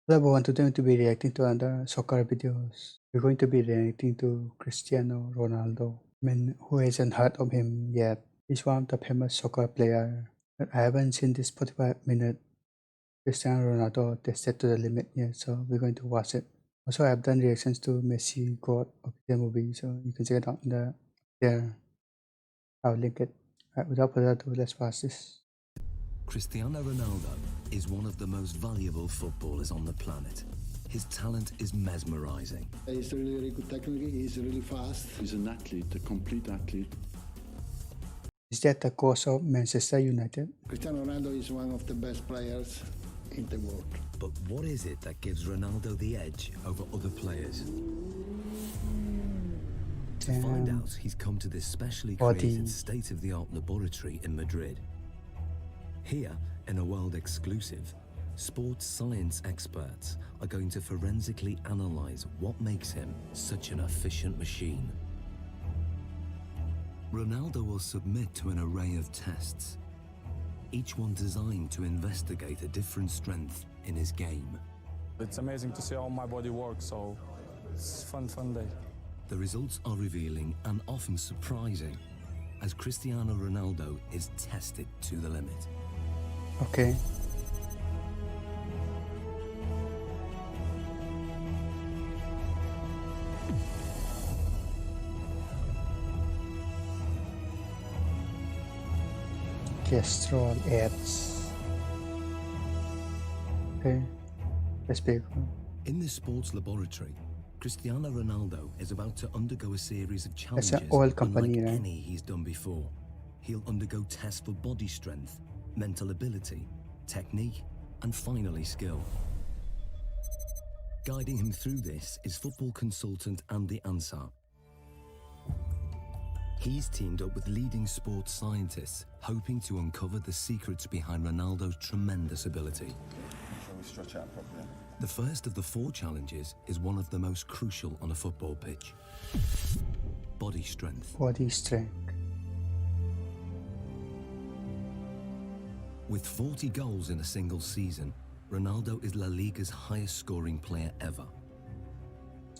Hello everyone, today I'm going to be reacting to another soccer videos. We're going to be reacting to Cristiano Ronaldo. Who hasn't heard of him yet? He's one of the famous soccer player. But I haven't seen this 45-minute Cristiano Ronaldo tested to the limit yet, so we're going to watch it. Also, I've done reactions to Messi God of the movie, so you can check it out there. I'll link it. Without further ado, let's watch this. Cristiano Ronaldo is one of the most valuable footballers on the planet. His talent is mesmerizing. He's really, really good technically, he's really fast. He's an athlete, a complete athlete. Is that the coach of Manchester United? Cristiano Ronaldo is one of the best players in the world. But what is it that gives Ronaldo the edge over other players? To find out, he's come to this specially created state-of-the-art laboratory in Madrid. Here, in a world exclusive, sports science experts are going to forensically analyze what makes him such an efficient machine. Ronaldo will submit to an array of tests, each one designed to investigate a different strength in his game. It's amazing to see how my body works, so it's fun day. The results are revealing and often surprising as Cristiano Ronaldo is tested to the limit. Okay. Kestrel ads. Okay. Let's begin. In this sports laboratory, Cristiano Ronaldo is about to undergo a series of challenges That's an oil company, unlike right? any he's done before. He'll undergo tests for body strength, mental ability, technique, and finally skill. Guiding him through this is football consultant Andy Ansar. He's teamed up with leading sports scientists, hoping to uncover the secrets behind Ronaldo's tremendous ability. Shall we stretch out properly? The first of the 4 challenges is one of the most crucial on a football pitch. Body strength. Body strength. With 40 goals in a single season, Ronaldo is La Liga's highest scoring player ever.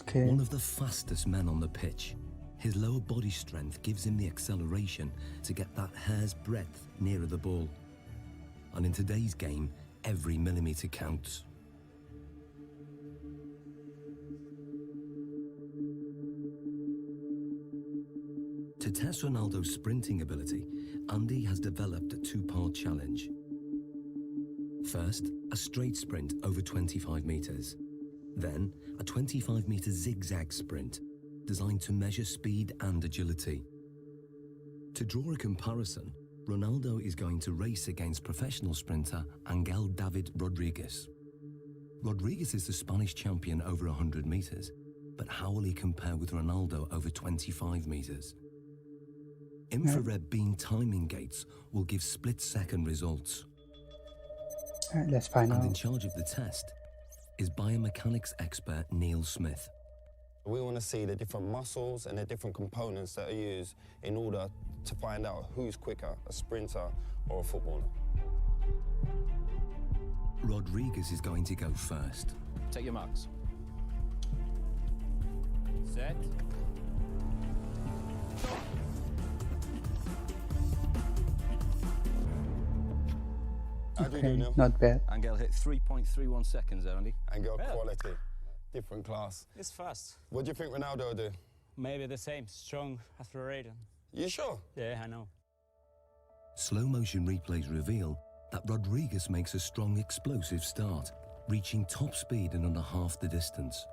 Okay. One of the fastest men on the pitch. His lower body strength gives him the acceleration to get that hair's breadth nearer the ball. And in today's game, every millimetre counts. To test Ronaldo's sprinting ability, Andy has developed a 2-part challenge. First, a straight sprint over 25 metres. Then, a 25-metre zigzag sprint, designed to measure speed and agility. To draw a comparison, Ronaldo is going to race against professional sprinter Angel David Rodriguez. Rodriguez is the Spanish champion over 100 metres, but how will he compare with Ronaldo over 25 metres? Infrared beam timing gates will give split-second results. Let's find And in out. charge of the test is biomechanics expert Neil Smith. We want to see the different muscles and the different components that are used in order to find out who's quicker, a sprinter or a footballer. Rodriguez is going to go first. Take your marks. Set. How do you Okay, do, Neil? not bad. Angel hit 3.31 seconds there, Andy. And go Yeah. quality, different class. It's fast. What do you think Ronaldo will do? Maybe the same. Strong acceleration. You sure? Yeah, I know. Slow motion replays reveal that Rodriguez makes a strong explosive start, reaching top speed in under half the distance.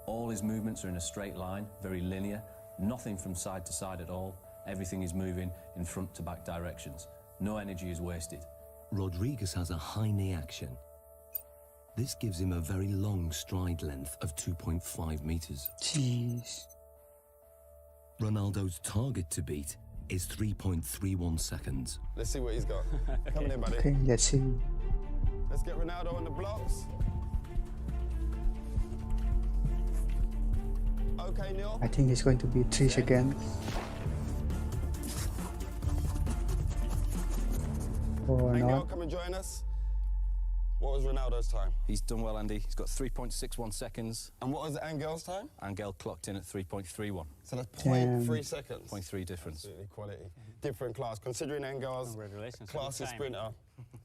All his movements are in a straight line, very linear, nothing from side to side at all. Everything is moving in front to back directions. No energy is wasted. Rodriguez has a high knee action. This gives him a very long stride length of 2.5 metres. Jeez. Ronaldo's target to beat is 3.31 seconds. Let's see what he's got. Come on in, buddy. Okay, let's see. Let's get Ronaldo on the blocks. Okay, Neil. I think it's going to be 3 seconds. or Angel, not. come and join us. What was Ronaldo's time? He's done well, Andy. He's got 3.61 seconds. And what was Angel's time? Angel clocked in at 3.31. So that's 0.3 seconds. 0.3 difference. Absolutely quality. Different class. Considering Angel's Congratulations. classy sprinter,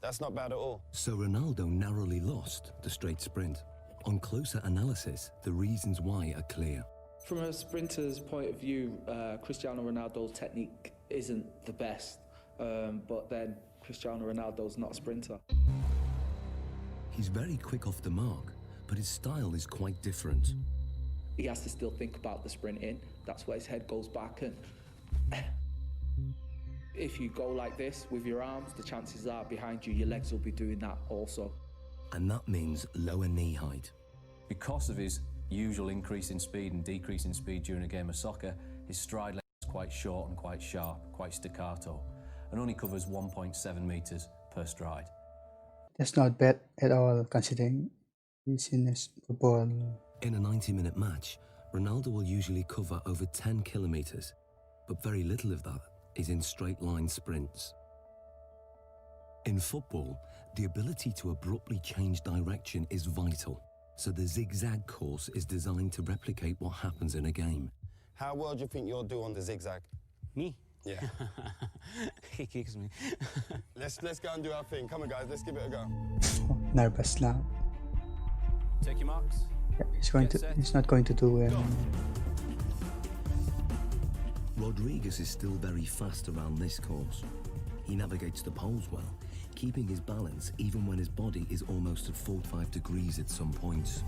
that's not bad at all. So Ronaldo narrowly lost the straight sprint. On closer analysis, the reasons why are clear. From a sprinter's point of view, Cristiano Ronaldo's technique isn't the best, but then Cristiano Ronaldo's not a sprinter. He's very quick off the mark, but his style is quite different. He has to still think about the sprinting. That's where his head goes back. And if you go like this with your arms, the chances are behind you, your legs will be doing that also. And that means lower knee height. Because of his usual increase in speed and decrease in speed during a game of soccer, his stride length is quite short and quite sharp, quite staccato, and only covers 1.7 metres per stride. That's not bad at all, considering he's in this football. In a 90-minute match, Ronaldo will usually cover over 10 kilometres, but very little of that is in straight-line sprints. In football, the ability to abruptly change direction is vital, so the zigzag course is designed to replicate what happens in a game. How well do you think you'll do on the zigzag? Me? Yeah. He kicks me. let's go and do our thing. Come on, guys, let's give it a go. Oh, nervous now. Take your marks. Yeah, Get he's not going to do well. Rodriguez is still very fast around this course. He navigates the poles well, keeping his balance even when his body is almost at 45 degrees at some points.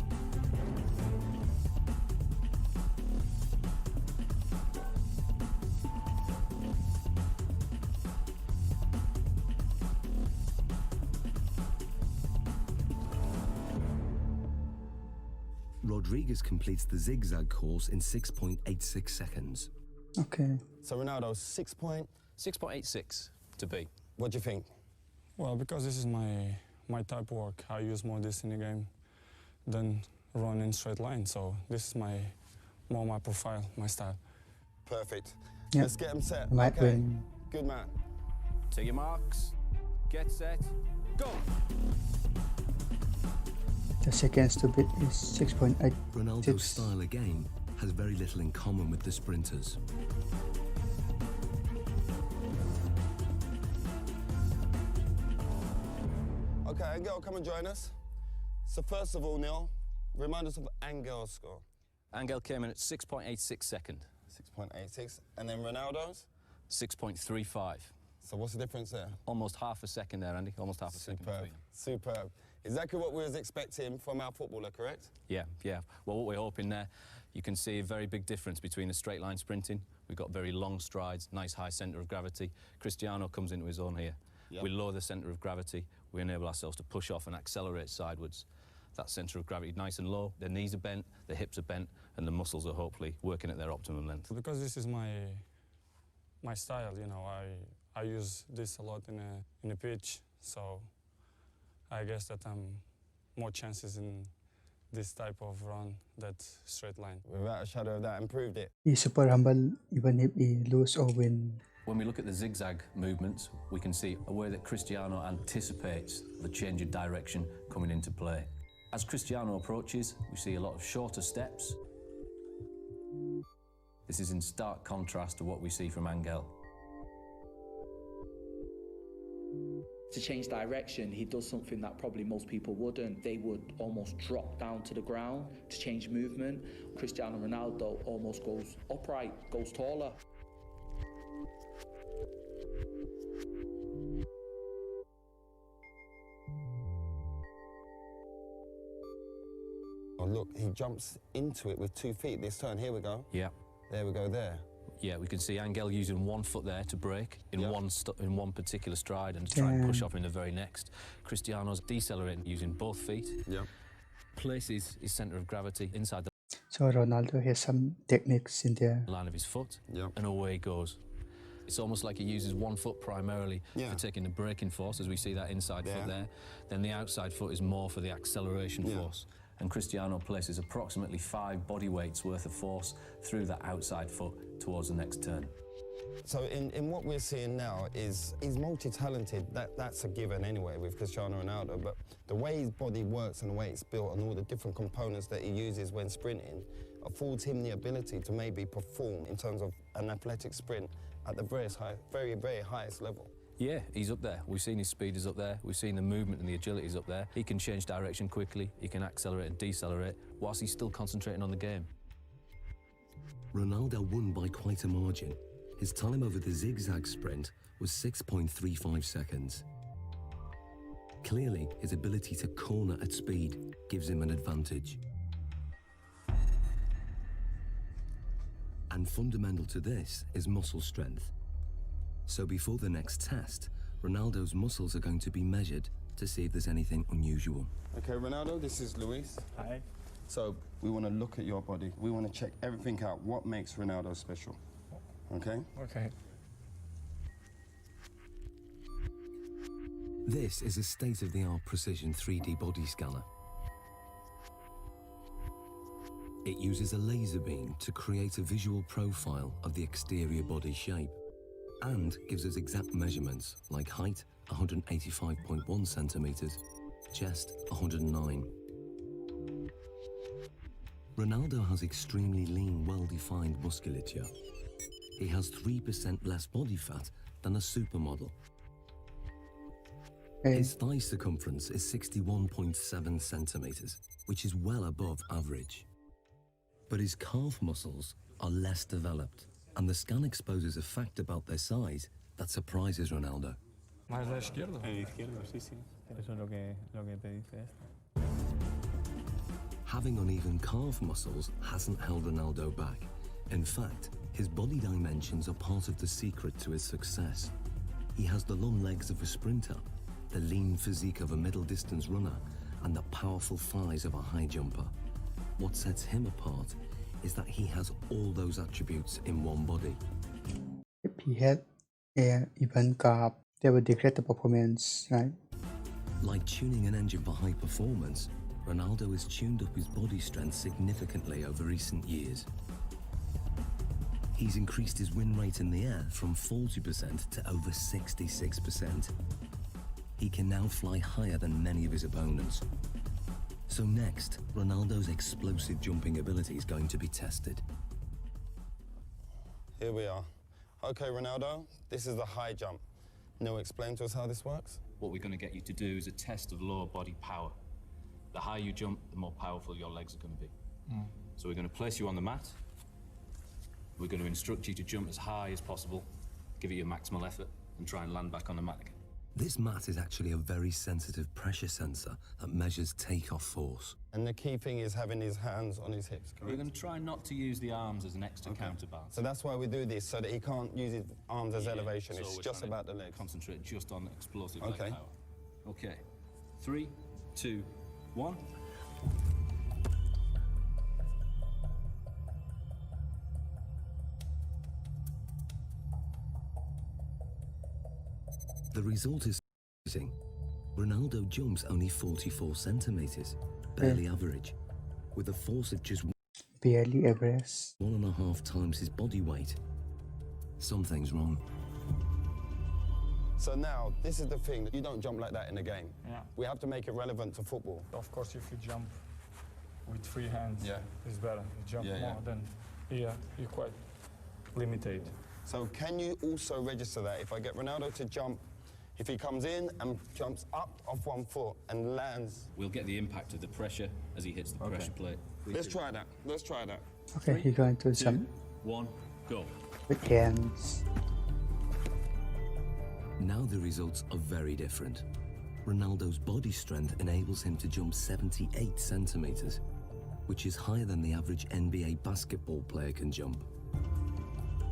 Rodriguez completes the zigzag course in 6.86 seconds. Okay. So Ronaldo, 6.86 to beat. What do you think? Well, because this is my type of work, I use more this in the game than run in straight line. So this is more my profile, my style. Perfect. Yep. Let's get him set. Might Okay. win. Good man. Take your marks. Get set. Go! The seconds to beat is 6.8. Ronaldo's style again has very little in common with the sprinters. Okay, Angel, come and join us. So first of all, Neil, remind us of Angel's score. Angel came in at 6.86 second. 6.86. And then Ronaldo's? 6.35. So what's the difference there? Almost half a second there, Andy. Almost half a second. Superb. between. Superb. Exactly what we was expecting from our footballer, correct? Yeah. Well, what we're hoping there, you can see a very big difference between the straight line sprinting. We've got very long strides, nice high centre of gravity. Cristiano comes into his own here. Yep. We lower the centre of gravity. We enable ourselves to push off and accelerate sidewards. That centre of gravity nice and low. The knees are bent, the hips are bent, and the muscles are hopefully working at their optimum length. Because this is my style, you know, I use this a lot in a pitch, so I guess that I'm more chances in this type of run that straight line. Without a shadow of doubt, improved it. He's super humble even if he lose or win. When we look at the zigzag movements, we can see a way that Cristiano anticipates the change of direction coming into play. As Cristiano approaches, we see a lot of shorter steps. This is in stark contrast to what we see from Angel. To change direction, he does something that probably most people wouldn't. They would almost drop down to the ground to change movement. Cristiano Ronaldo almost goes upright, goes taller. Oh, look, he jumps into it with 2 feet this turn. Here we go. Yeah. There we go, there. Yeah, we can see Angel using 1 foot there to break in Yep. in one particular stride and to try and push off in the very next. Cristiano's decelerating using both feet. Yep. Places his centre of gravity inside the So Ronaldo has some techniques in there. line of his foot, Yep. and away he goes. It's almost like he uses 1 foot primarily for taking the braking force, as we see that inside foot there. Then the outside foot is more for the acceleration force. And Cristiano places approximately 5 body weights worth of force through that outside foot towards the next turn. So in what we're seeing now is he's multi-talented. That's a given anyway with Cristiano Ronaldo. But the way his body works and the way it's built and all the different components that he uses when sprinting affords him the ability to maybe perform in terms of an athletic sprint at the very, very highest level. Yeah, he's up there. We've seen his speed is up there. We've seen the movement and the agility is up there. He can change direction quickly. He can accelerate and decelerate whilst he's still concentrating on the game. Ronaldo won by quite a margin. His time over the zigzag sprint was 6.35 seconds. Clearly, his ability to corner at speed gives him an advantage. And fundamental to this is muscle strength. So before the next test, Ronaldo's muscles are going to be measured to see if there's anything unusual. Okay, Ronaldo, this is Luis. Hi. So we want to look at your body. We want to check everything out. What makes Ronaldo special? Okay? Okay. This is a state-of-the-art precision 3D body scanner. It uses a laser beam to create a visual profile of the exterior body shape and gives us exact measurements like height 185.1 centimeters, chest 109. Ronaldo has extremely lean, well-defined musculature. He has 3% less body fat than a supermodel. His thigh circumference is 61.7 centimeters, which is well above average. But his calf muscles are less developed, and the scan exposes a fact about their size that surprises Ronaldo. ¿Más la izquierda? Izquierdo, sí, sí. Eso es lo que te dice esto. Having uneven calf muscles hasn't held Ronaldo back. In fact, his body dimensions are part of the secret to his success. He has the long legs of a sprinter, the lean physique of a middle-distance runner, and the powerful thighs of a high jumper. What sets him apart is that he has all those attributes in one body. If he had even calf, they would degrade the performance, right? Like tuning an engine for high performance, Ronaldo has tuned up his body strength significantly over recent years. He's increased his win rate in the air from 40% to over 66%. He can now fly higher than many of his opponents. So next, Ronaldo's explosive jumping ability is going to be tested. Here we are. Okay, Ronaldo, this is the high jump. Now explain to us how this works. What we're going to get you to do is a test of lower body power. The higher you jump, the more powerful your legs are going to be. So we're going to place you on the mat. We're going to instruct you to jump as high as possible, give it your maximal effort, and try and land back on the mat again. This mat is actually a very sensitive pressure sensor that measures takeoff force. And the key thing is having his hands on his hips, correct? We're going to try not to use the arms as an extra counterbalance. So that's why we do this, so that he can't use his arms as elevation. So It's we're just trying about to the legs. Concentrate just on explosive leg Okay. power. Okay. 3, 2, 1. The result is amazing. Ronaldo jumps only 44 centimeters, barely average, with a force of just Barely average. 1.5 times his body weight. Something's wrong. So now, this is the thing. You don't jump like that in a game. Yeah. We have to make it relevant to football. Of course, if you jump with free hands, Yeah. it's better. You jump Yeah, more, yeah. then you're quite limited. So can you also register that? If I get Ronaldo to jump, if he comes in and jumps up off one foot and lands. We'll get the impact of the pressure as he hits the pressure plate. Let's try that. Let's try that. Okay, he's going to jump 1, go. with hands. Now the results are very different. Ronaldo's body strength enables him to jump 78 centimeters, which is higher than the average NBA basketball player can jump.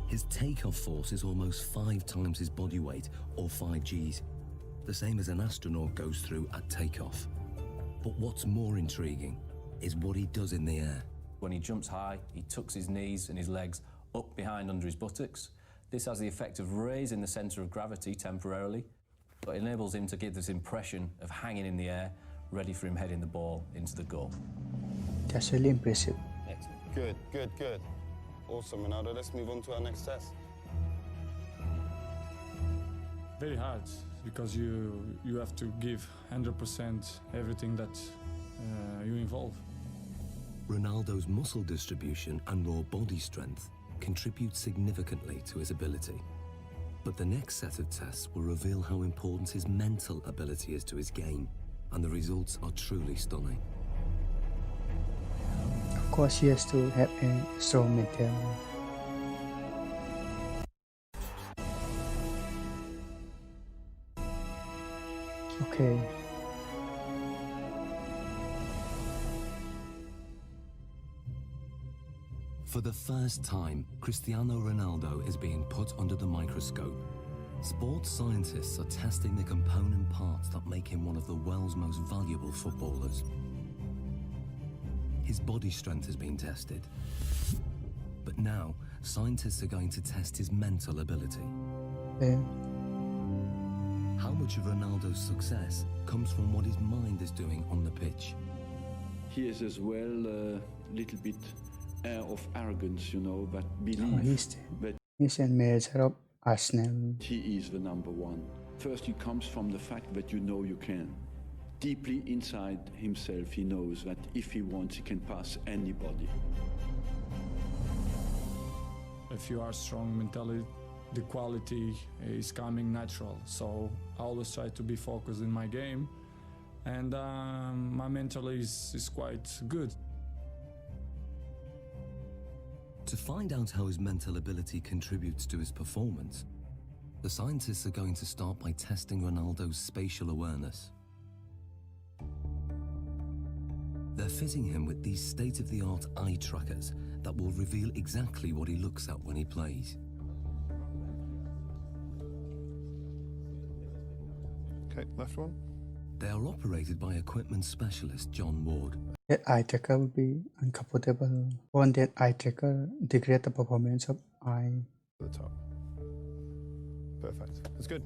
His takeoff force is almost 5 times his body weight, or 5 Gs, the same as an astronaut goes through at takeoff. But what's more intriguing is what he does in the air. When he jumps high, he tucks his knees and his legs up behind under his buttocks. This has the effect of raising the centre of gravity temporarily, but enables him to give this impression of hanging in the air, ready for him heading the ball into the goal. That's really impressive. Excellent. Good, good, good. Awesome, Ronaldo. Let's move on to our next test. very hard because you have to give 100% everything that you involve. Ronaldo's muscle distribution and raw body strength contribute significantly to his ability. But the next set of tests will reveal how important his mental ability is to his game, and the results are truly stunning. Of course, he has to have a strong mental. Okay. For the first time, Cristiano Ronaldo is being put under the microscope. Sports scientists are testing the component parts that make him one of the world's most valuable footballers. His body strength has been tested. But now, scientists are going to test his mental ability. Yeah. How much of Ronaldo's success comes from what his mind is doing on the pitch? He is as well a little bit air of arrogance, you know, but believe that he's a manager of Arsenal. he is the number one. First, it comes from the fact that you know you can. Deeply inside himself, he knows that if he wants, he can pass anybody. If you are strong mentally, the quality is coming natural. So I always try to be focused in my game, and my mental is quite good. To find out how his mental ability contributes to his performance, the scientists are going to start by testing Ronaldo's spatial awareness. They're fitting him with these state-of-the-art eye trackers that will reveal exactly what he looks at when he plays. Okay, left one. They are operated by equipment specialist John Ward. That eye tracker will be uncomfortable. On that eye tracker, degrade the performance of eye. To the top. Perfect. That's good.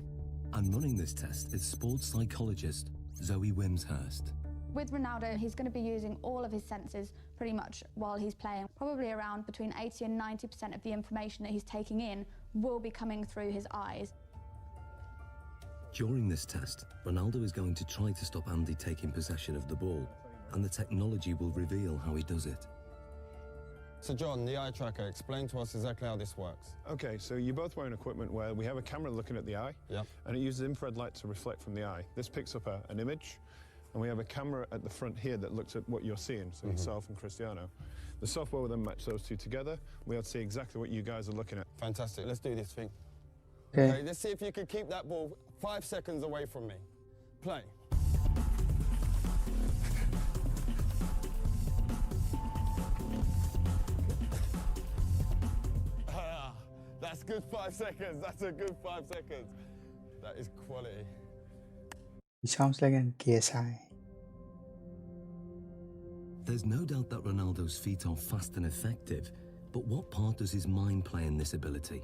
And running this test is sports psychologist Zoe Wimshurst. With Ronaldo, he's going to be using all of his senses pretty much while he's playing. Probably around between 80 and 90% of the information that he's taking in will be coming through his eyes. During this test, Ronaldo is going to try to stop Andy taking possession of the ball, and the technology will reveal how he does it. So John, the eye tracker, explain to us exactly how this works. Okay, so you're both wearing equipment where we have a camera looking at the eye, and it uses infrared light to reflect from the eye. This picks up an image, and we have a camera at the front here that looks at what you're seeing, so yourself and Cristiano. The software will then match those two together. We'll see exactly what you guys are looking at. Fantastic, let's do this thing. Okay. Okay, let's see if you can keep that ball 5 seconds away from me. Play. That's good 5 seconds. That's a good 5 seconds. That is quality. He sounds like an KSI. There's no doubt that Ronaldo's feet are fast and effective, but what part does his mind play in this ability?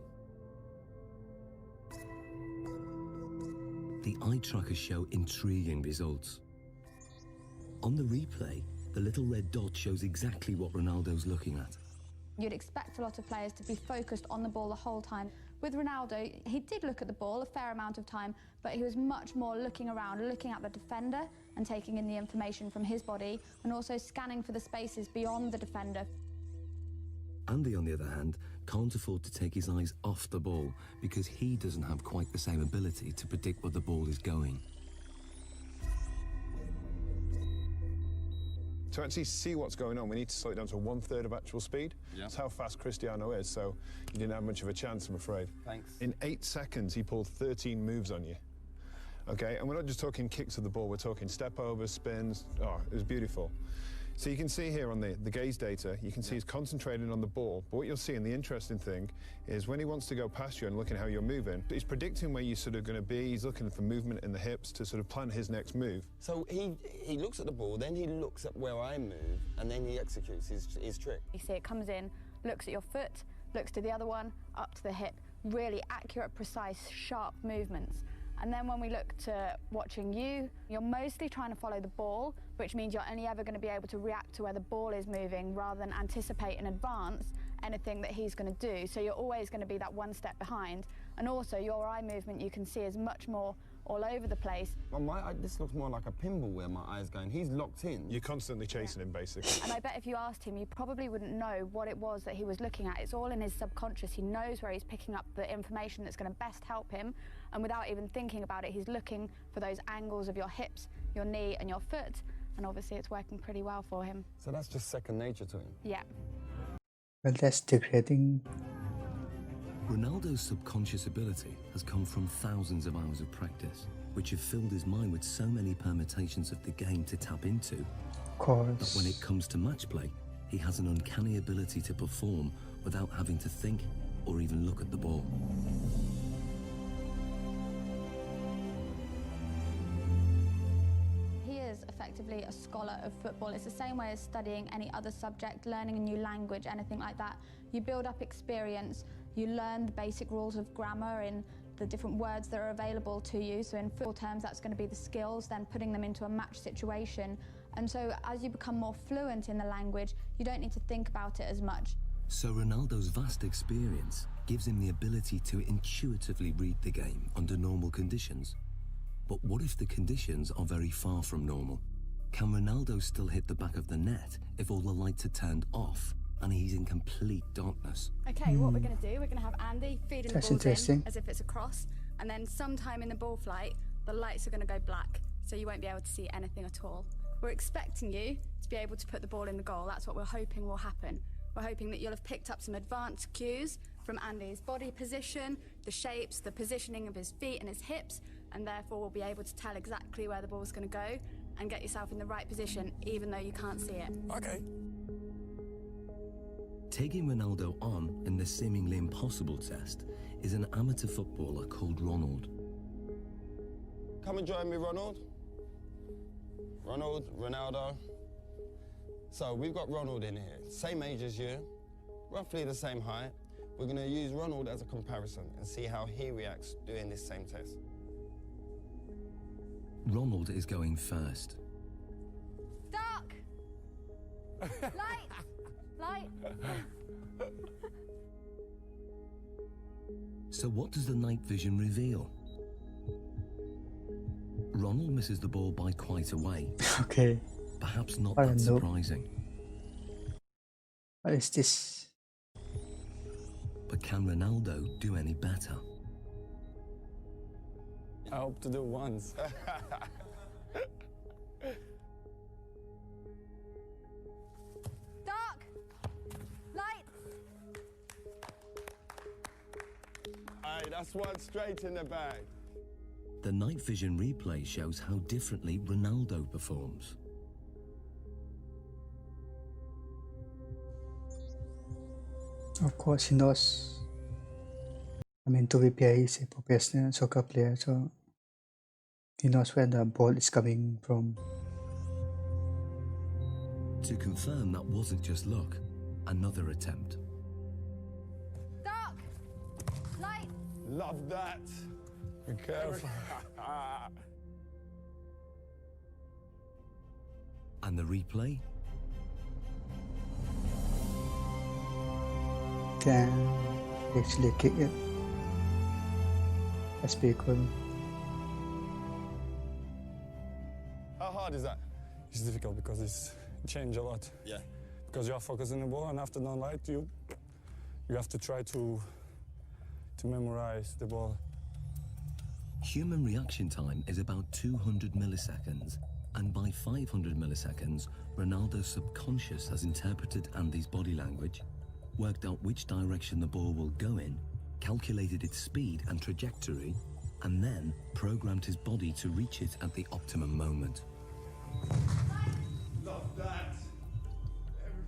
The eye trackers show intriguing results. On the replay, the little red dot shows exactly what Ronaldo's looking at. You'd expect a lot of players to be focused on the ball the whole time. With Ronaldo, he did look at the ball a fair amount of time, but he was much more looking around, looking at the defender and taking in the information from his body, and also scanning for the spaces beyond the defender. Andy, on the other hand, can't afford to take his eyes off the ball because he doesn't have quite the same ability to predict where the ball is going. To actually see what's going on, we need to slow it down to 1/3 of actual speed. That's how fast Cristiano is, so you didn't have much of a chance, I'm afraid. Thanks. In 8 seconds, he pulled 13 moves on you. Okay, and we're not just talking kicks of the ball, we're talking step overs, spins. Oh, it was beautiful. So you can see here on the gaze data, you can see he's concentrating on the ball, but what you'll see, and the interesting thing, is when he wants to go past you and looking how you're moving, he's predicting where you're sort of going to be, he's looking for movement in the hips to sort of plan his next move. So he looks at the ball, then he looks at where I move, and then he executes his trick. You see it comes in, looks at your foot, looks to the other one, up to the hip. Really accurate, precise, sharp movements. And then when we look to watching you, you're mostly trying to follow the ball, which means you're only ever going to be able to react to where the ball is moving rather than anticipate in advance anything that he's going to do. So you're always going to be that one step behind. And also your eye movement you can see is much more all over the place. Well, this looks more like a pinball where my eye's going. He's locked in. You're constantly chasing him, basically. And I bet if you asked him, you probably wouldn't know what it was that he was looking at. It's all in his subconscious. He knows where he's picking up the information that's going to best help him. And without even thinking about it, he's looking for those angles of your hips, your knee and your foot. And obviously it's working pretty well for him. So that's just second nature to him? Yeah. Well, that's degrading. Ronaldo's subconscious ability has come from thousands of hours of practice, which have filled his mind with so many permutations of the game to tap into. Of course. But when it comes to match play, he has an uncanny ability to perform without having to think or even look at the ball. He is effectively a scholar of football. It's the same way as studying any other subject, learning a new language, anything like that. You build up experience, you learn the basic rules of grammar in the different words that are available to you. So in football terms, that's going to be the skills, then putting them into a match situation. And so as you become more fluent in the language, you don't need to think about it as much. So Ronaldo's vast experience gives him the ability to intuitively read the game under normal conditions. But what if the conditions are very far from normal? Can Ronaldo still hit the back of the net if all the lights are turned off and he's in complete darkness? Okay, what we're going to do, we're going to have Andy feeding That's the balls interesting. in as if it's a cross, and then sometime in the ball flight, the lights are going to go black, so you won't be able to see anything at all. We're expecting you to be able to put the ball in the goal. That's what we're hoping will happen. We're hoping that you'll have picked up some advanced cues from Andy's body position, the shapes, the positioning of his feet and his hips, and therefore we'll be able to tell exactly where the ball's going to go and get yourself in the right position, even though you can't see it. Okay. Taking Ronaldo on in the seemingly impossible test is an amateur footballer called Ronald. Come and join me, Ronald. Ronald, Ronaldo. So we've got Ronald in here, same age as you, roughly the same height. We're going to use Ronald as a comparison and see how he reacts doing this same test. Ronald is going first. Dark! Light! Light! So what does the night vision reveal? Ronald misses the ball by quite a way. Okay. Perhaps not I that don't know. surprising. What is this? But can Ronaldo do any better? I hope to do once. Dark! Light! Aye, that's one straight in the bag. The night vision replay shows how differently Ronaldo performs. Of course, he knows. I mean, to be fair, he's a professional soccer player, so he knows where the ball is coming from. To confirm that wasn't just luck, another attempt. Dark! Light! Love that. Be careful. And the replay? Can actually kick it. That's pretty cool. How hard is that? It's difficult because it's changed a lot. Yeah. Because you are focusing the ball, and after no light, you have to try to memorize the ball. Human reaction time is about 200 milliseconds, and by 500 milliseconds, Ronaldo's subconscious has interpreted Andy's body language, worked out which direction the ball will go in, calculated its speed and trajectory, and then programmed his body to reach it at the optimum moment. Love that.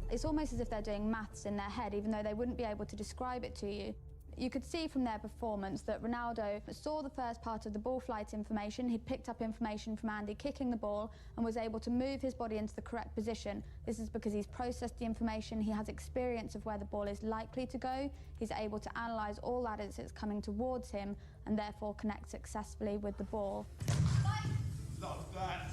It's almost as if they're doing maths in their head, even though they wouldn't be able to describe it to you. You could see from their performance that Ronaldo saw the first part of the ball flight information. He picked up information from Andy kicking the ball and was able to move his body into the correct position. This is because he's processed the information, he has experience of where the ball is likely to go, he's able to analyse all that as it's coming towards him and therefore connect successfully with the ball. Love that.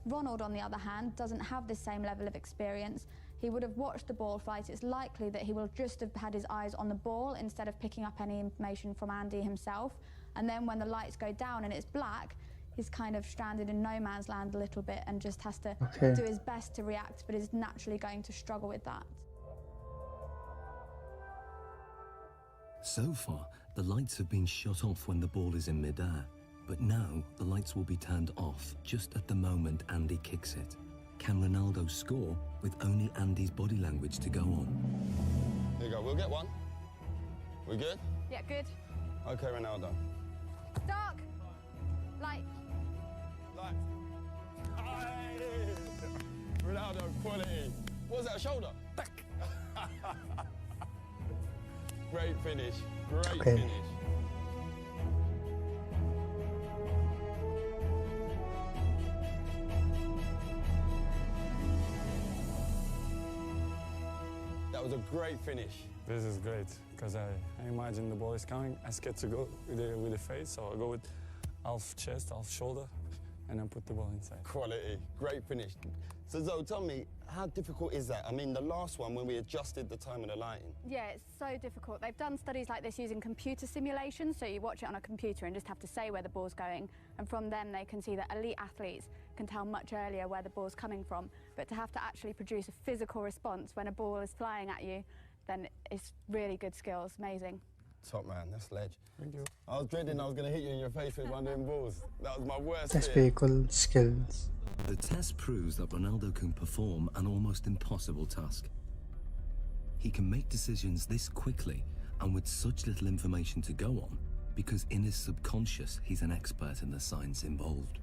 Ronald, on the other hand, doesn't have the same level of experience. he would have watched the ball flight. It's likely that he will just have had his eyes on the ball instead of picking up any information from Andy himself. And then when the lights go down and it's black, he's kind of stranded in no man's land a little bit and just has to do his best to react, but is naturally going to struggle with that. So far, the lights have been shut off when the ball is in midair, but now the lights will be turned off just at the moment Andy kicks it. Can Ronaldo score with only Andy's body language to go on? Here you go, we'll get one. We good? Yeah, good. Okay, Ronaldo. Dark. Light. Light. Aye. Ronaldo, quality. What was that, a shoulder? Back. Great finish. Great finish. That was a great finish. This is great, because I imagine the ball is coming. I scared to go with the face, so I go with half chest, half shoulder, and then put the ball inside. Quality. Great finish. So Zoe, tell me, how difficult is that? I mean, the last one, when we adjusted the time of the lighting. Yeah, it's so difficult. They've done studies like this using computer simulations, so you watch it on a computer and just have to say where the ball's going, and from them they can see that elite athletes can tell much earlier where the ball's coming from. But to have to actually produce a physical response when a ball is flying at you, then it's really good skills, amazing. Top man, that's ledge. Thank you. I was dreading I was going to hit you in your face with one of them balls. That was my worst That's fear. very cool skills. The test proves that Ronaldo can perform an almost impossible task. He can make decisions this quickly and with such little information to go on, because in his subconscious he's an expert in the science involved.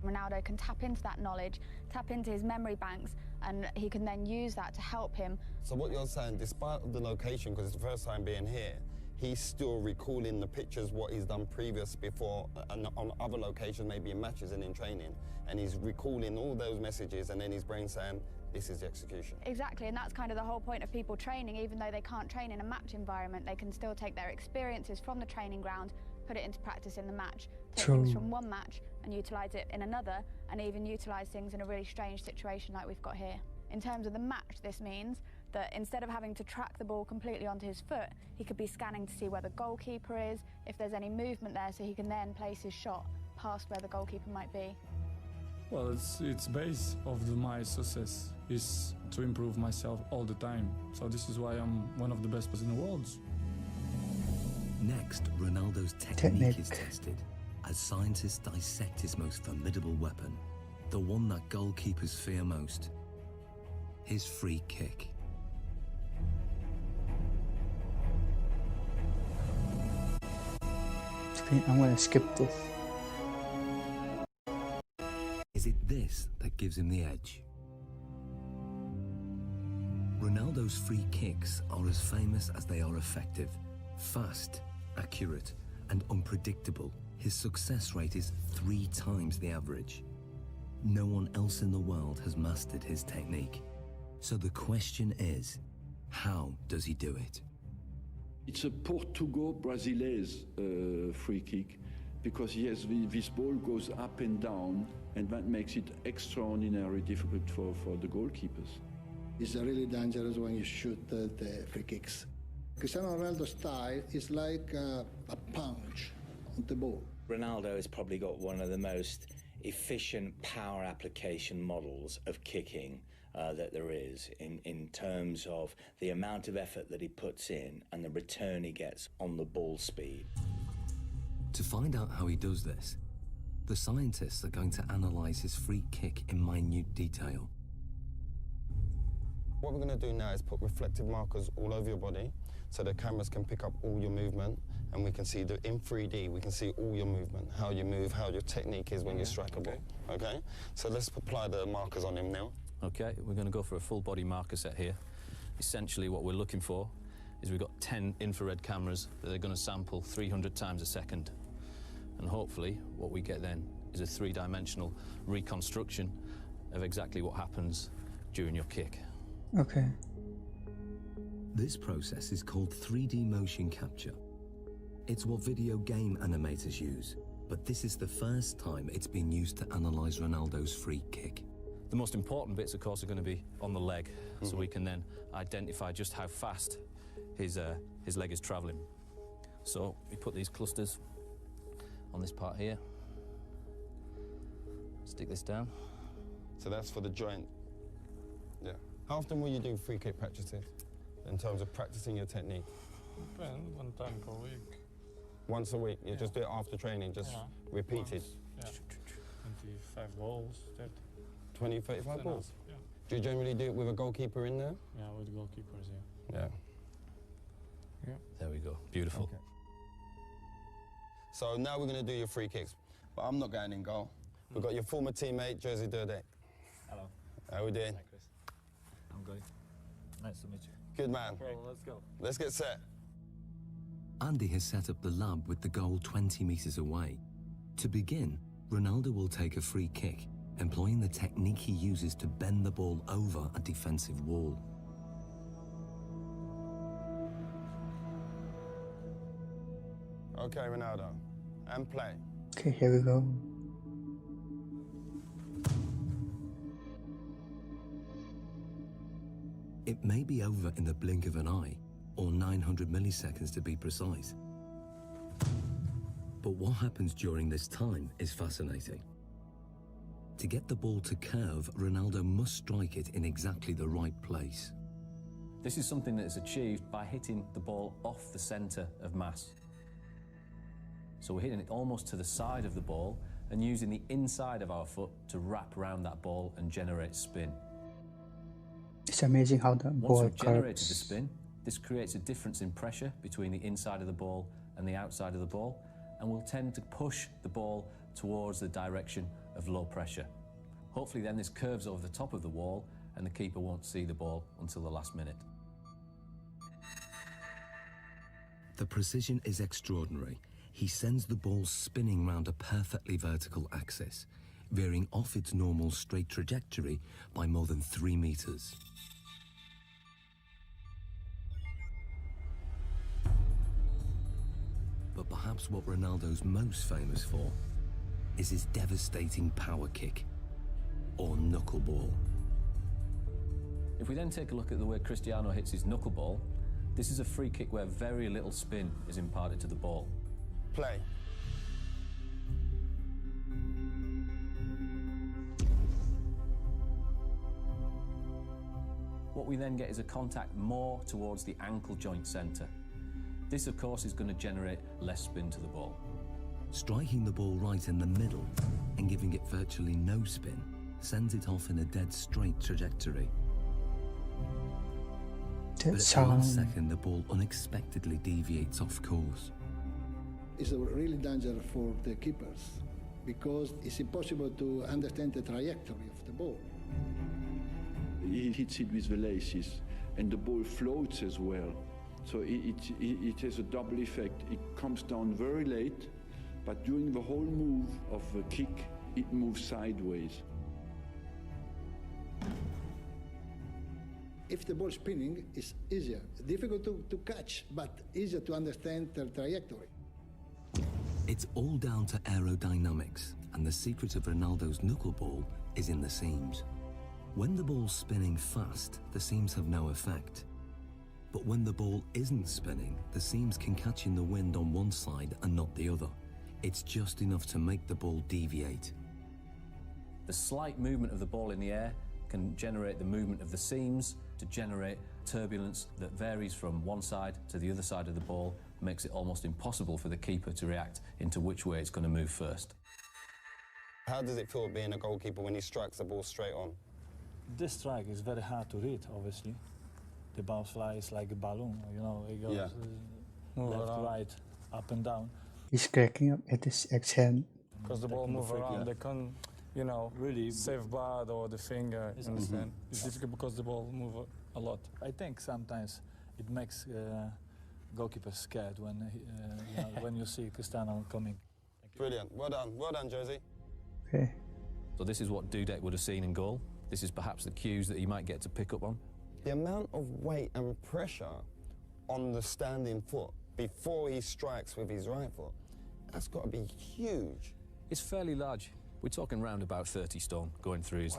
Ronaldo can tap into that knowledge, tap into his memory banks, and he can then use that to help him. So what you're saying, despite the location, because it's the first time being here, he's still recalling the pictures, what he's done previous before, and on other locations, maybe in matches and in training, and he's recalling all those messages, and then his brain saying, this is the execution. Exactly, and that's kind of the whole point of people training. Even though they can't train in a match environment, they can still take their experiences from the training ground, put it into practice in the match, take things from one match and utilise it in another, and even utilise things in a really strange situation like we've got here. In terms of the match, this means that instead of having to track the ball completely onto his foot, he could be scanning to see where the goalkeeper is, if there's any movement there, so he can then place his shot past where the goalkeeper might be. Well, it's base of my success is to improve myself all the time. So this is why I'm one of the best players in the world. Next, Ronaldo's technique is tested as scientists dissect his most formidable weapon, the one that goalkeepers fear most, his free kick. I'm gonna skip this. Is it this that gives him the edge? Ronaldo's free kicks are as famous as they are effective. Fast, accurate, and unpredictable, his success rate is 3 times the average. No one else in the world has mastered his technique. So the question is, how does he do it? It's a Portugal-Brazilese free kick, because yes, this ball goes up and down, and that makes it extraordinarily difficult for the goalkeepers. It's really dangerous when you shoot the free kicks. Cristiano Ronaldo's style is like a punch on the ball. Ronaldo has probably got one of the most efficient power application models of kicking that there is in terms of the amount of effort that he puts in and the return he gets on the ball speed. To find out how he does this, the scientists are going to analyze his free kick in minute detail. What we're going to do now is put reflective markers all over your body so the cameras can pick up all your movement, and we can see in 3D, we can see all your movement, how you move, how your technique is when you strike a ball, okay? So let's apply the markers on him now. Okay, we're going to go for a full body marker set here. Essentially what we're looking for is we've got 10 infrared cameras that are going to sample 300 times a second. And hopefully what we get then is a 3-dimensional reconstruction of exactly what happens during your kick. Okay. This process is called 3D motion capture. It's what video game animators use, but this is the first time it's been used to analyze Ronaldo's free kick. The The most important bits, of course, are going to be on the leg, so we can then identify just how fast his leg is travelling. So we put these clusters on this part here. Stick this down. So that's for the joint. Yeah. How often will you do free kick practices in terms of practicing your technique? One time per week. Once a week? You just do it after training, just repeated? Once, 25 balls, 30. 20, 35 balls? Yeah. Do you generally do it with a goalkeeper in there? Yeah, with goalkeepers, yeah. Yeah. There we go. Beautiful. Okay. So now we're going to do your free kicks, but I'm not going in goal. We've got your former teammate, Jerzy Durdek. Hello. How are we doing? Hi, Chris. I'm good. Nice to meet you. Good man. Okay, let's go. Let's get set. Andy has set up the lab with the goal 20 metres away. To begin, Ronaldo will take a free kick, employing the technique he uses to bend the ball over a defensive wall. Okay, Ronaldo. And play. Okay, here we go. It may be over in the blink of an eye, or 900 milliseconds to be precise. But what happens during this time is fascinating. To get the ball to curve, Ronaldo must strike it in exactly the right place. This is something that is achieved by hitting the ball off the centre of mass. So we're hitting it almost to the side of the ball and using the inside of our foot to wrap around that ball and generate spin. It's amazing how the Once ball we've generated the curves. spin, this creates a difference in pressure between the inside of the ball and the outside of the ball, and will tend to push the ball towards the direction of low pressure. Hopefully then this curves over the top of the wall and the keeper won't see the ball until the last minute. The precision is extraordinary. He sends the ball spinning round a perfectly vertical axis, veering off its normal straight trajectory by more than 3 meters. But perhaps what Ronaldo's most famous for is his devastating power kick, or knuckleball. If we then take a look at the way Cristiano hits his knuckleball, this is a free kick where very little spin is imparted to the ball. Play. What we then get is a contact more towards the ankle joint centre. This, of course, is going to generate less spin to the ball. Striking the ball right in the middle and giving it virtually no spin sends it off in a dead straight trajectory. But at the last second, the ball unexpectedly deviates off course. It's a really danger for the keepers because it's impossible to understand the trajectory of the ball. He hits it with the laces, and the ball floats as well. So it has a double effect. It comes down very late, but during the whole move of the kick, it moves sideways. If the ball spinning, it's easier. Difficult to catch, but easier to understand the trajectory. It's all down to aerodynamics, and the secret of Ronaldo's knuckleball is in the seams. When the ball's spinning fast, the seams have no effect. But when the ball isn't spinning, the seams can catch in the wind on one side and not the other. It's just enough to make the ball deviate. The slight movement of the ball in the air can generate the movement of the seams to generate turbulence that varies from one side to the other side of the ball, makes it almost impossible for the keeper to react into which way it's going to move first. How does it feel being a goalkeeper when he strikes the ball straight on? This strike is very hard to read, obviously. The ball flies like a balloon, you know, it goes left, right, up and down. He's cracking up at his hand. Because the ball moves around, they can't, you know, really save bad or the finger, you understand? It's difficult because the ball moves a lot. I think sometimes it makes goalkeepers scared when, you know, when you see Cristiano coming. Brilliant. Well done, Jerzy. Okay. So this is what Dudek would have seen in goal. This is perhaps the cues that he might get to pick up on. The amount of weight and pressure on the standing foot before he strikes with his right foot, that's got to be huge. It's fairly large. We're talking round about 30 stone going through his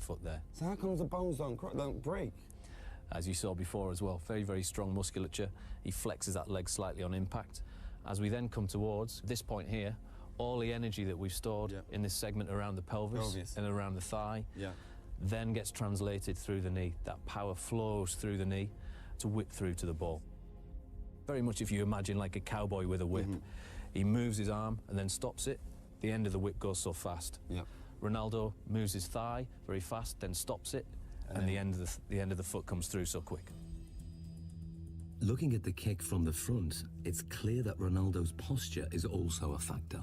foot there. So how comes the bones don't break? As you saw before as well, very, very strong musculature. He flexes that leg slightly on impact. As we then come towards this point here, all the energy that we've stored in this segment around the pelvis and around the thigh then gets translated through the knee. That power flows through the knee to whip through to the ball. Very much if you imagine like a cowboy with a whip. He moves his arm and then stops it. The end of the whip goes so fast. Ronaldo moves his thigh very fast, then stops it, and the end of the foot comes through so quick. Looking at the kick from the front, it's clear that Ronaldo's posture is also a factor.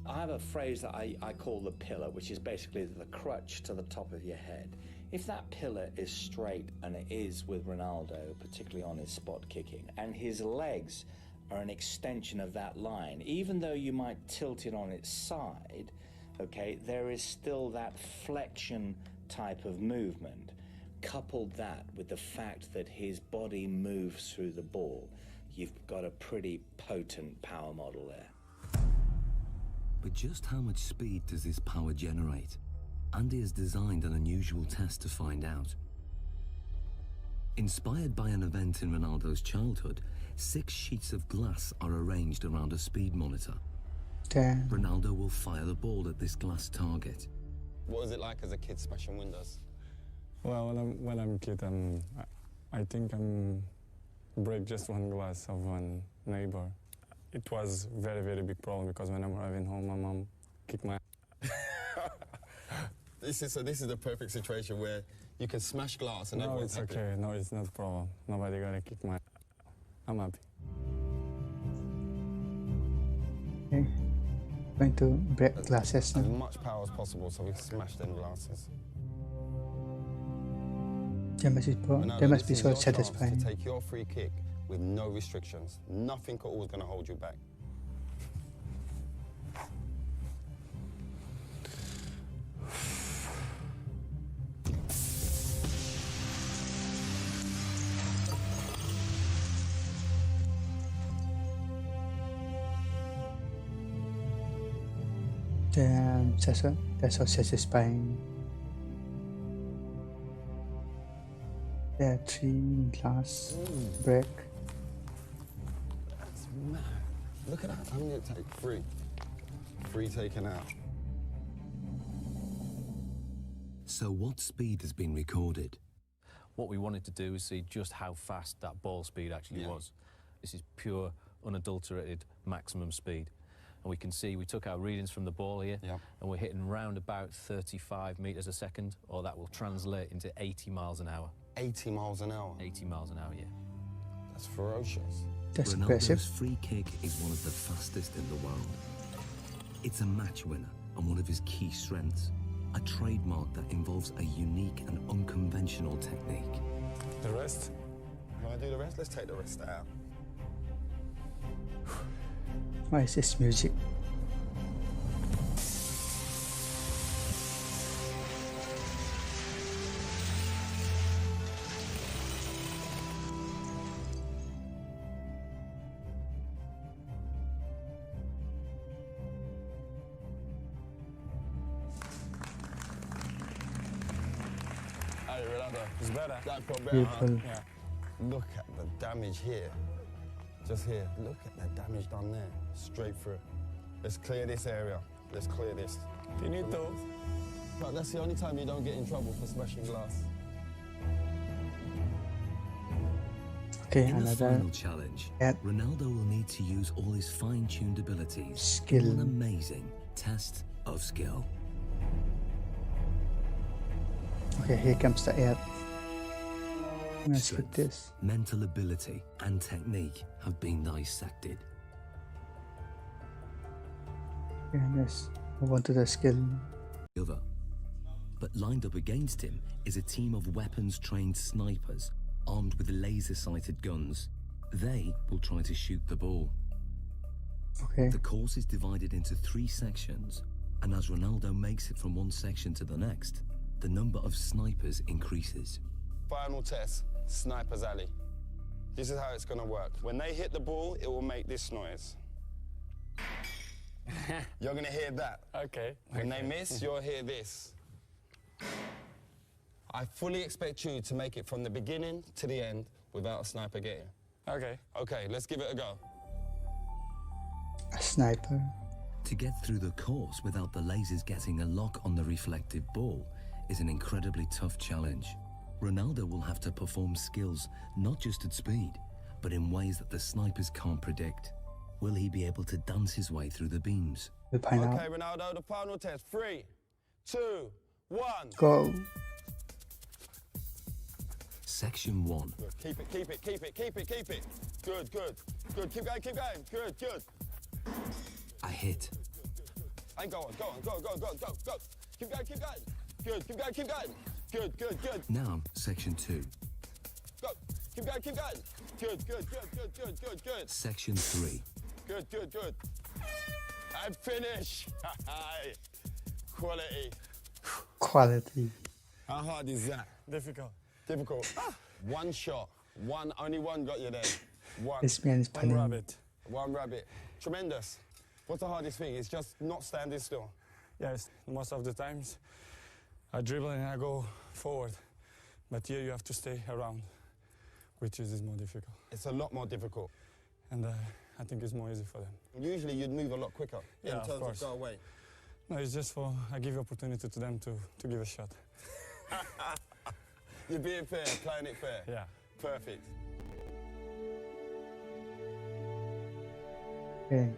I have a phrase that I call the pillar, which is basically the crutch to the top of your head. If that pillar is straight, and it is with Ronaldo, particularly on his spot kicking, and his legs are an extension of that line, even though you might tilt it on its side, okay, there is still that flexion type of movement. Coupled that with the fact that his body moves through the ball, you've got a pretty potent power model there. But just how much speed does this power generate? Andy has designed an unusual test to find out. Inspired by an event in Ronaldo's childhood, 6 sheets of glass are arranged around a speed monitor. Damn. Ronaldo will fire the ball at this glass target. What was it like as a kid smashing windows? Well, when I'm a kid, I think break just one glass of one neighbor. It was very, very big problem because when I'm arriving home, my mom kicked my This is the perfect situation where you can smash glass and everyone's happy. Okay. No, it's not a problem. Nobody gonna kick my... I'm happy. Okay. Going to break glasses now. As much power as possible so we can smash them glasses. They must be so satisfying. To take your free kick with no restrictions. Nothing at all is going to hold you back. Damn, that's so satisfying. There are 3 glass break. That's mad. Look at that. How many did it take? 3. 3 taken out. So what speed has been recorded? What we wanted to do is see just how fast that ball speed actually was. This is pure, unadulterated maximum speed. And we can see we took our readings from the ball here, and we're hitting round about 35 metres a second, or that will translate into 80 miles an hour. 80 miles an hour? 80 miles an hour, yeah. That's ferocious. That's Ronaldo's impressive. free kick is one of the fastest in the world. It's a match winner and one of his key strengths, a trademark that involves a unique and unconventional technique. The rest? You want to do the rest? Let's take the rest out. Why is this music? Hey, Ronaldo, it's better. That got better. Beautiful. Yeah. Look at the damage here. Just here. Look at the damage done there. Straight through. Let's clear this area. Let's clear this. Finito. But that's the only time you don't get in trouble for smashing glass. Okay, In the another final challenge, Ronaldo will need to use all his fine-tuned abilities. Skill. In an amazing test of skill. Okay, here comes the ad. I'm gonna skip Strength, this. mental ability, and technique have been dissected. Okay, let's move on to the skill. Other. But lined up against him is a team of weapons-trained snipers armed with laser-sighted guns. They will try to shoot the ball. Okay. The course is divided into 3 sections, and as Ronaldo makes it from one section to the next, the number of snipers increases. Final test, Sniper's Alley. This is how it's going to work. When they hit the ball, it will make this noise. You're going to hear that. Okay. When they miss, you'll hear this. I fully expect you to make it from the beginning to the end without a sniper getting. Okay. Okay, let's give it a go. A sniper. To get through the course without the lasers getting a lock on the reflective ball is an incredibly tough challenge. Ronaldo will have to perform skills not just at speed, but in ways that the snipers can't predict. Will he be able to dance his way through the beams? We'll find out. Okay, Ronaldo, the final test. 3, 2, 1. Go. Section 1. Good. Keep it, keep it, keep it, keep it, keep it. Good, good, good. Keep going, good, good. A hit. And go on, go on, go, go, go, go, go. Keep going, good, keep going, good, good, good. Now, section 2. Go, keep going, good, good, good, good, good, good, good. Section 3. Good, good, good. And finish. Quality. Quality. How hard is that? Difficult. Difficult. One shot. Only one got you there. One. This man is One punning. rabbit. One rabbit. Tremendous. What's the hardest thing? It's just not standing still. Yes, most of the times I dribble and I go forward. But here you have to stay around, which is more difficult. It's a lot more difficult. And I think it's more easy for them. Usually you'd move a lot quicker in Yeah, of terms course. of go away. No, it's just for, I give opportunity to them to give a shot. You're being fair, playing it fair. Yeah. Perfect. Okay.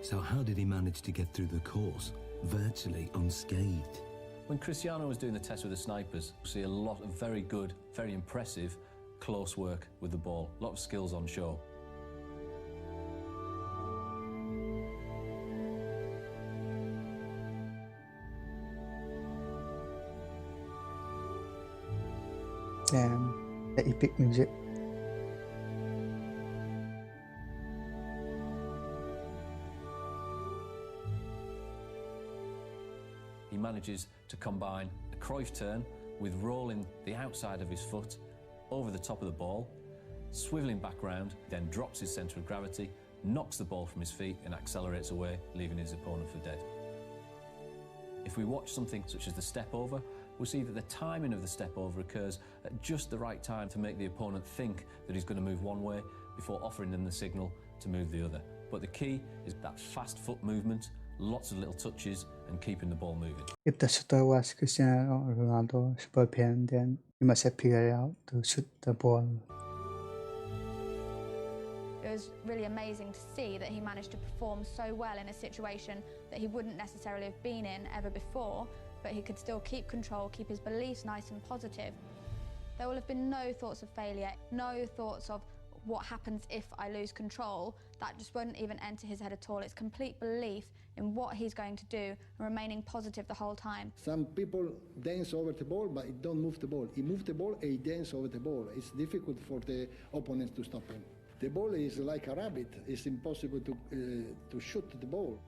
So how did he manage to get through the course virtually unscathed? When Cristiano was doing the test with the snipers, we see a lot of very good, very impressive close work with the ball. A lot of skills on show. Damn, the epic music. He manages to combine a Cruyff turn with rolling the outside of his foot over the top of the ball, swiveling back round, then drops his centre of gravity, knocks the ball from his feet and accelerates away, leaving his opponent for dead. If we watch something such as the step over, we'll see that the timing of the step over occurs at just the right time to make the opponent think that he's going to move one way before offering them the signal to move the other. But the key is that fast foot movement, lots of little touches and keeping the ball moving. If the shooter was Cristiano Ronaldo super fan, then he must have figured out to shoot the ball. It was really amazing to see that he managed to perform so well in a situation that he wouldn't necessarily have been in ever before, but he could still keep control, keep his beliefs nice and positive. There will have been no thoughts of failure, no thoughts of what happens if I lose control. That just won't even enter his head at all. It's complete belief in what he's going to do and remaining positive the whole time. Some people dance over the ball, but he don't move the ball. He moves the ball and he dance over the ball. It's difficult for the opponents to stop him. The ball is like a rabbit. It's impossible to shoot the ball.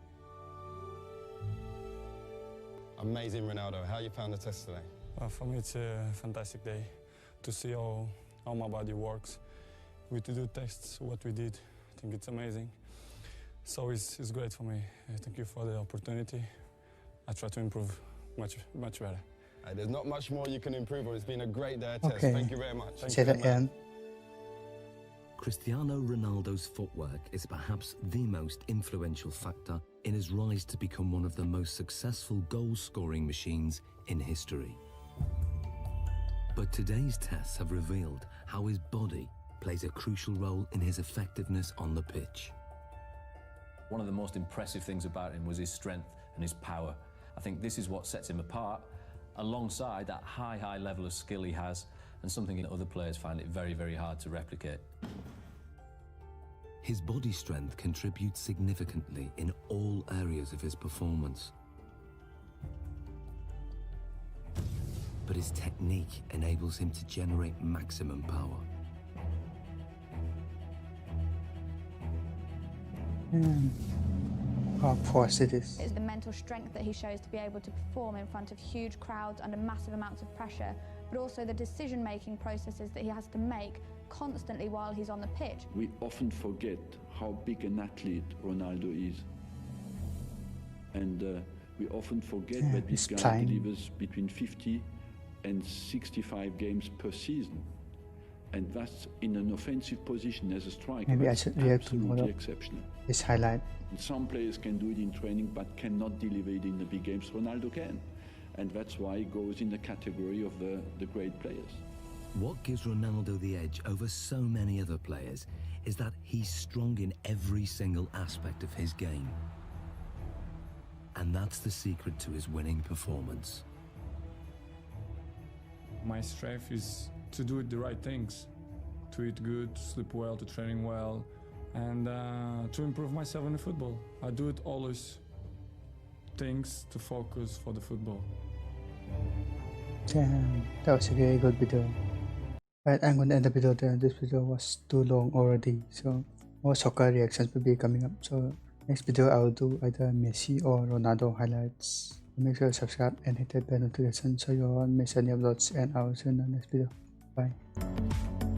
Amazing, Ronaldo. How you found the test today? For me, it's a fantastic day to see how my body works. We to do tests, what we did, I think it's amazing. So it's great for me. Thank you for the opportunity. I try to improve much better. There's not much more you can improve on. It's been a great day of test. Okay. Thank you very much. Say that again. Cristiano Ronaldo's footwork is perhaps the most influential factor in his rise to become one of the most successful goal-scoring machines in history. But today's tests have revealed how his body plays a crucial role in his effectiveness on the pitch. One of the most impressive things about him was his strength and his power. I think this is what sets him apart, alongside that high level of skill he has, and something that other players find it very, very hard to replicate. His body strength contributes significantly in all areas of his performance. But his technique enables him to generate maximum power. How force it is. It's the mental strength that he shows to be able to perform in front of huge crowds under massive amounts of pressure, but also the decision-making processes that he has to make constantly while he's on the pitch. We often forget how big an athlete Ronaldo is. And we often forget that this guy delivers between 50 and 65 games per season. And that's in an offensive position as a striker. Maybe I should react to more exceptional. This highlight. And some players can do it in training but cannot deliver it in the big games. Ronaldo can. And that's why he goes in the category of the great players. What gives Ronaldo the edge over so many other players is that he's strong in every single aspect of his game. And that's the secret to his winning performance. My strength is to do the right things, to eat good, to sleep well, to training well, and to improve myself in the football. I do it always things to focus for the football. Damn, that was a very good video. Right, I'm gonna end the video there. This video was too long already, so more soccer reactions will be coming up. So next video I will do either Messi or Ronaldo highlights. Make sure to subscribe and hit that bell notification so you won't miss any uploads, and I will see you in the next video. Bye.